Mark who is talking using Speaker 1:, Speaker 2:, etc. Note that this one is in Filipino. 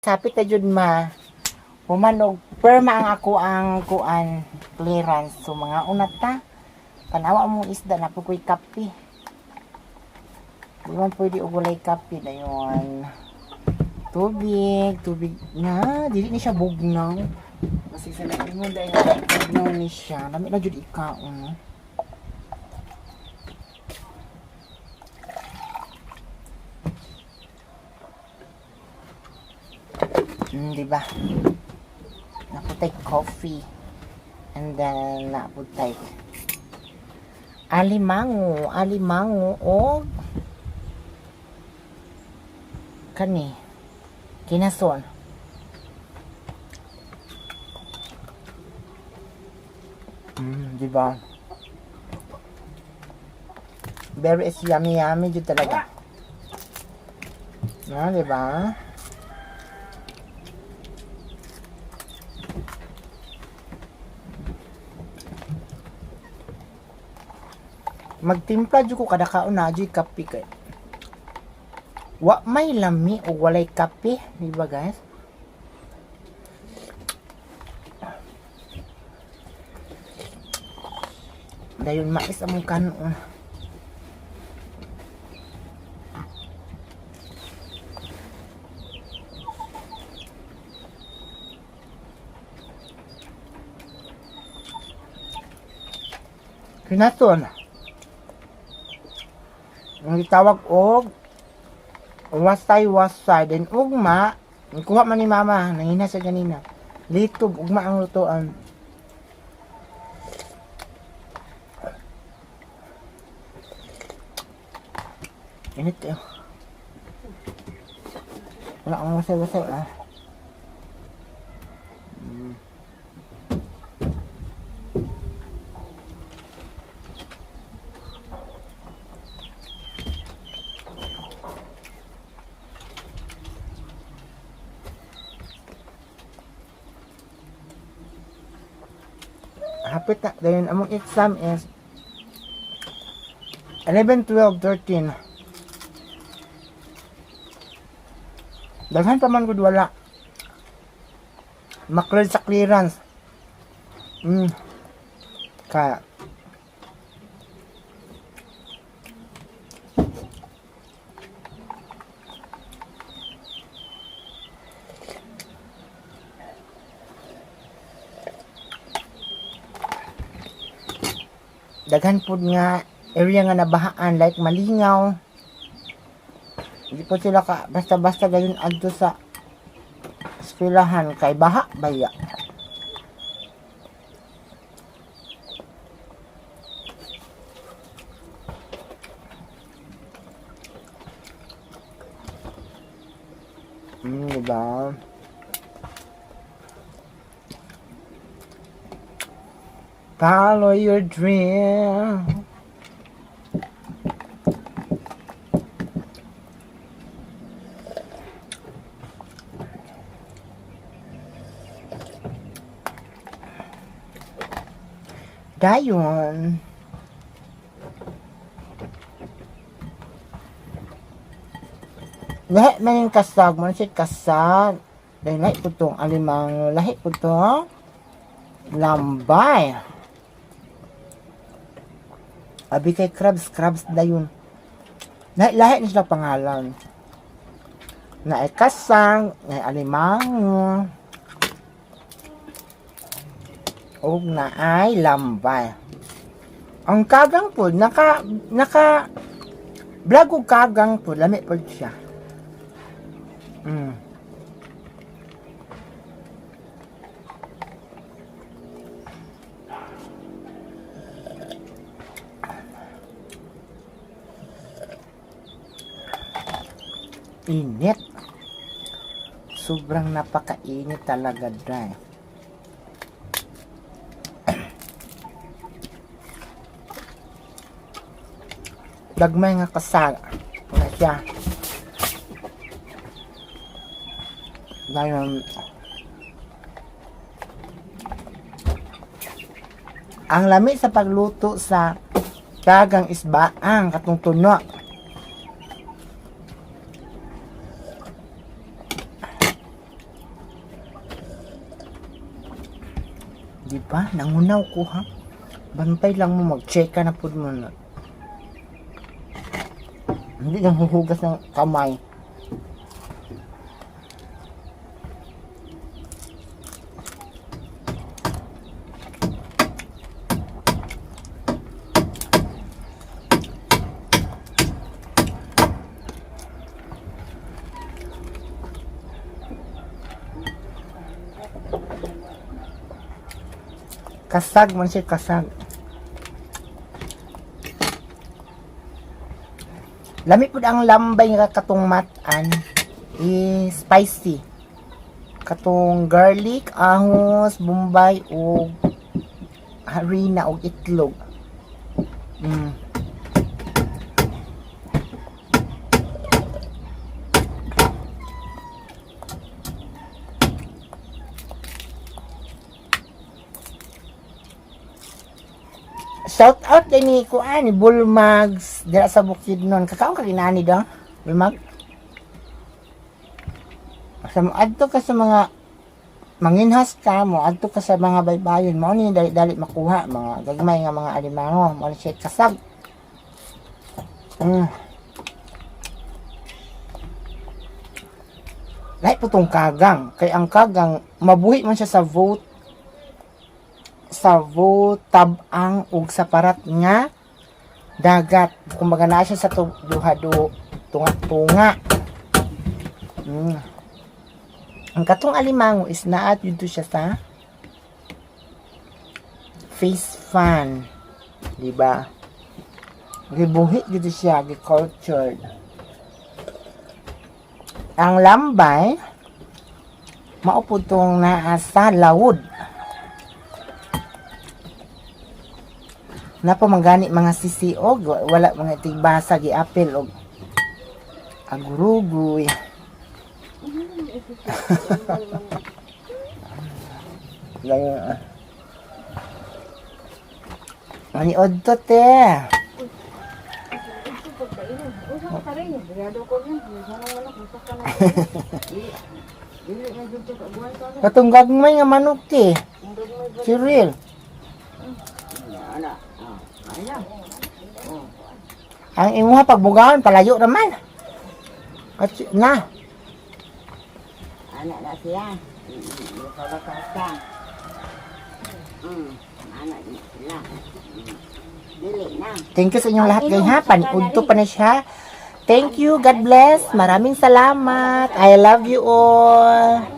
Speaker 1: Kapit na jud ma. Humanog perma ang ako ang kuan clearance. So mga unat ta. Tanawa mo isda na po ko'y kape. Di man pwede ugulay kape dayon. Tubig na, dili ni siya bugnaw. Kasi sa naingon dahil bugnaw ni siya. Dami na jud ikaon. Diba? Naputay coffee. And then, naputay alimango, o kani, kinason. Diba? Very is yummy dyan talaga. Diba? Magtimpla jud ko kada kaon na jud kape kay. Wa may lami o walay kape, di ba guys? Dayon mais among kanon. Kinaton. Ang gitawag og wasay then ugma kuha man ni mama nangina sa ganina litog ugma ang lutoan. Init eh. Wala akong wasay hapit na dahil among exam is 11, 12, 13. Daghan pa man gud wala maklear sa clearance. Kaya daghan pud nga area nga nabahaan like Malingaw. Hindi po sila ka basta-basta gayon adto sa eskwelahan kay baha baya. Diba? Follow your dream. Dayon. Lahi man yung kasag. Man siya kasag. Dahil lahi po itong alimango. Lahi po itong lambay. Abi kay crabs dayon. Lahi na sila pangalan. Na ay kasang, na ay alimango. O na ay lambay. Ang kagang po, vlog o kagang po, lami po siya. Init. Sobrang napakainit talaga dry. Dagmay nga kasal. Wala siya. Dahil ang lami sa pagluto sa dagang isbaang katong tuno. Di ba? Nangunaw ko ha. Bantay lang mo, mag-check ka na po mo na. Hindi nang huhugas ng kamay. Kasag man siya, kasag. Lami po ang lambay nga katong matan is spicy. Katong garlic, ahos, bombay, o harina o itlog. Shout out kay ni kuan ni Bulmags dira sa Bukidnon. Kakaon ka ginani daw, Bulmag. Sa adto ka sa mga manginhas ka mo, adto ka sa mga baybayon mo ni dali makuha mga gagmay nga mga alimango, mo siya kasag. Lahi po tong kagang, kay ang kagang mabuhi man siya sa vote tabang ug sa parat nga dagat. Kumbaga na siya sa duhado tunga-tunga. Ang katong alimango is naat dito siya sa face fan, di ba? Gibuhi dito siya, gi-cultured. Ang lambay maupo tong naa sa lawod. Napa mangani mga sisiog, wala mga tigbasa giapil og agurugoy. Ganyan. Ani odto te. Katong gagmay nga manok te. Cyril. Ang imuha pagbugaon palayo naman. At na.
Speaker 2: Anak na siya. Nakakasa. Anak na sila. Dili na.
Speaker 1: Thank you sa inyong lahat guys ha. Paniudto pa na siya. Thank you. God bless. Maraming salamat. I love you all.